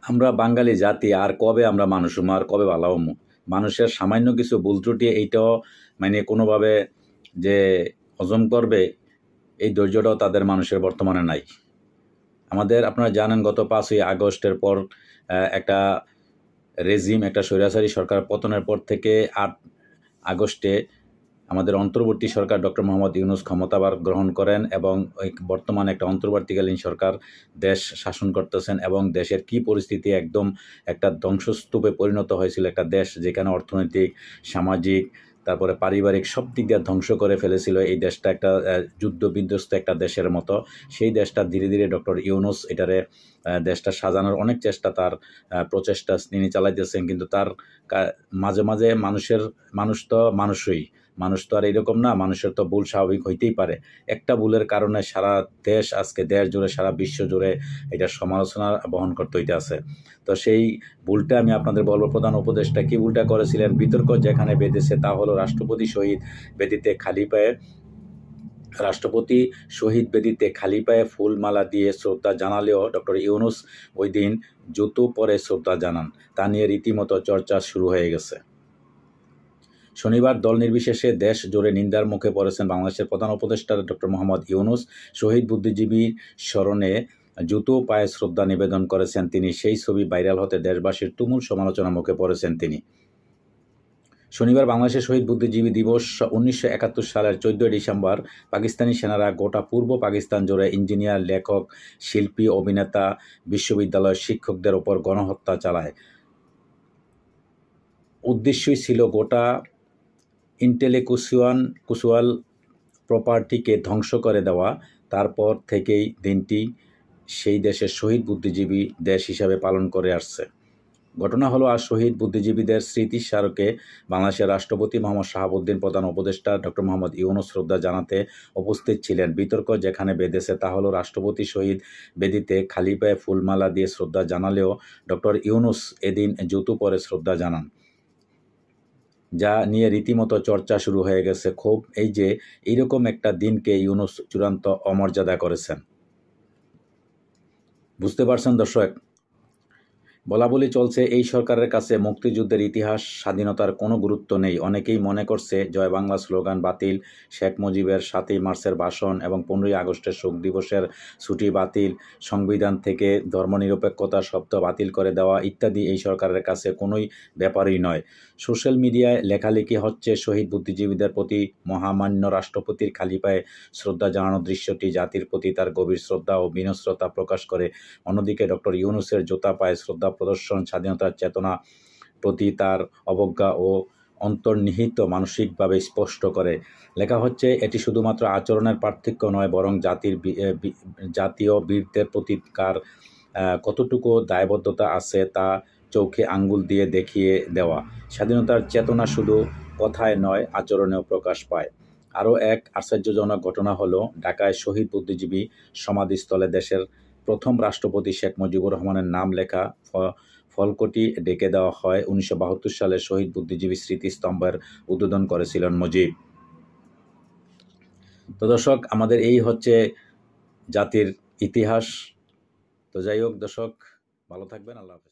আমরা বাঙালি জাতি আর কবে আমরা মানুষ হমু, আর কবে ভালো হমু? মানুষের সামান্য কিছু ভুল ত্রুটি এইটাও মানে কোনোভাবে যে হজম করবে, এই ধৈর্যটাও তাদের মানুষের বর্তমানে নাই। আমাদের আপনারা জানেন গত 5ই আগস্টের পর একটা একটা স্বৈরাচারী সরকার পতনের পর থেকে 8 আগস্টে আমাদের অন্তর্বর্তী সরকার ডক্টর মোহাম্মদ ইউনূস ক্ষমতাভার গ্রহণ করেন এবং বর্তমানে একটা অন্তর্বর্তীকালীন সরকার দেশ শাসন করতেছেন এবং দেশের কি পরিস্থিতি, একদম একটা ধ্বংসস্তূপে পরিণত হয়েছিল একটা দেশ, যেখানে অর্থনৈতিক, সামাজিক, তারপরে পারিবারিক সব দিক দিয়ে ধ্বংস করে ফেলেছিল এই দেশটা, একটা যুদ্ধ বিধ্বস্ত একটা দেশের মতো। সেই দেশটা ধীরে ধীরে ডক্টর ইউনূস এটারে দেশটা সাজানোর অনেক চেষ্টা, তার প্রচেষ্টা তিনি চালাইতেছেন, কিন্তু তার মাঝে মাঝে মানুষ তো মানুষই, মানুষ তো আর এরকম না, মানুষের তো ভুল স্বাভাবিক হইতেই পারে। একটা ভুলের কারণে সারা দেশ, আজকে দেশ জুড়ে, সারা বিশ্ব জুড়ে এটা সমালোচনা বহন করতে হইতে আছে। তো সেই ভুলটা আমি আপনাদের বলবো, প্রধান উপদেষ্টা কি ভুলটা করেছিলেন। বিতর্ক যেখানে বেঁধেছে তা হলো রাষ্ট্রপতি শহীদ বেদিতে খালি পায়ে ফুলমালা দিয়ে শ্রদ্ধা জানালেও ডক্টর ইউনূস ওই দিন জুতো পরে শ্রদ্ধা জানান। তা নিয়ে রীতিমতো চর্চা শুরু হয়ে গেছে। শনিবার দল নির্বিশেষে দেশ জুড়ে নিন্দার মুখে পড়েছেন বাংলাদেশের প্রধান উপদেষ্টা ডক্টর মোহাম্মদ ইউনূস। শহীদ বুদ্ধিজীবীর স্মরণে জুতো পায়ে শ্রদ্ধা নিবেদন করেছেন তিনি। সেই ছবি ভাইরাল হতে দেশবাসীর তুমুল সমালোচনার মুখে পড়েছেন তিনি। শনিবার বাংলাদেশের শহীদ বুদ্ধিজীবী দিবস 1971 সালের 14 ডিসেম্বর পাকিস্তানি সেনারা গোটা পূর্ব পাকিস্তান জুড়ে ইঞ্জিনিয়ার, লেখক, শিল্পী, অভিনেতা, বিশ্ববিদ্যালয়ের শিক্ষকদের ওপর গণহত্যা চালায়। উদ্দেশ্যই ছিল গোটা ইন্টেলেকচুয়াল প্রপার্টিকে ধ্বংস করে দেওয়া। তারপর থেকেই দিনটি সেই দেশের শহীদ বুদ্ধিজীবী দেশ হিসাবে পালন করে আসছে। ঘটনা হলো, আজ শহীদ বুদ্ধিজীবীদের স্মৃতির স্মারকে বাংলাদেশের রাষ্ট্রপতি মোহাম্মদ শাহাবুদ্দিন, প্রধান উপদেষ্টা ডক্টর মোহাম্মদ ইউনূস শ্রদ্ধা জানাতে উপস্থিত ছিলেন। বিতর্ক যেখানে বেঁধেছে তা হলো রাষ্ট্রপতি শহীদ বেদিতে খালি পায়ে ফুলমালা দিয়ে শ্রদ্ধা জানালেও ডক্টর ইউনূস এদিন জুতো পরে শ্রদ্ধা জানান, যা নিয়ে রীতিমতো চর্চা শুরু হয়ে গেছে। খুব এই যে এইরকম একটা দিনকে ইউনূস চূড়ান্ত অমর্যাদা করেছেন। বুঝতে পারছেন দর্শক? বলাবলি চলছে এই সরকারের কাছে মুক্তিযুদ্ধের ইতিহাস, স্বাধীনতার কোনো গুরুত্ব নেই। অনেকেই মনে করছে জয় বাংলা স্লোগান বাতিল, শেখ মুজিবের 7ই মার্চের ভাষণ এবং 15ই আগস্টের শোক দিবসের ছুটি বাতিল, সংবিধান থেকে ধর্মনিরপেক্ষতা শব্দ বাতিল করে দেওয়া ইত্যাদি এই সরকারের কাছে কোনোই ব্যাপারই নয়। সোশ্যাল মিডিয়ায় লেখালেখি হচ্ছে শহীদ বুদ্ধিজীবীদের প্রতি মহামান্য রাষ্ট্রপতির খালি পায়ে শ্রদ্ধা জানানোর দৃশ্যটি জাতির প্রতি তার গভীর শ্রদ্ধা ও বিনম্রতা প্রকাশ করে। অন্যদিকে ডক্টর ইউনূসের জুতা পায়ে শ্রদ্ধা প্রদর্শন স্বাধীনতার চেতনা প্রতি তার অবজ্ঞা ও অন্তর্নিহিত মানসিকভাবে স্পষ্ট করে। লেখা হচ্ছে, এটি শুধুমাত্র আচরণের পার্থক্য নয়, বরং জাতীয় বীরদের প্রতি কার কতটুকু দায়বদ্ধতা আছে তা চোখে আঙ্গুল দিয়ে দেখিয়ে দেওয়া। স্বাধীনতার চেতনা শুধু কথায় নয়, আচরণেও প্রকাশ পায়। আরও এক আশ্চর্যজনক ঘটনা হলো, ঢাকায় শহীদ বুদ্ধিজীবী সমাধিস্থলে দেশের প্রথম রাষ্ট্রপতি শেখ মুজিবুর রহমানের নাম লেখা ফলকটি ডেকে দেওয়া হয়। 1972 সালে শহীদ বুদ্ধিজীবী স্মৃতিস্তম্ভের উদ্বোধন করেছিলেন মুজিব। তো দর্শক, আমাদের এই হচ্ছে জাতির ইতিহাস। তো যাই হোক দর্শক, ভালো থাকবেন। আল্লাহ হাফেজ।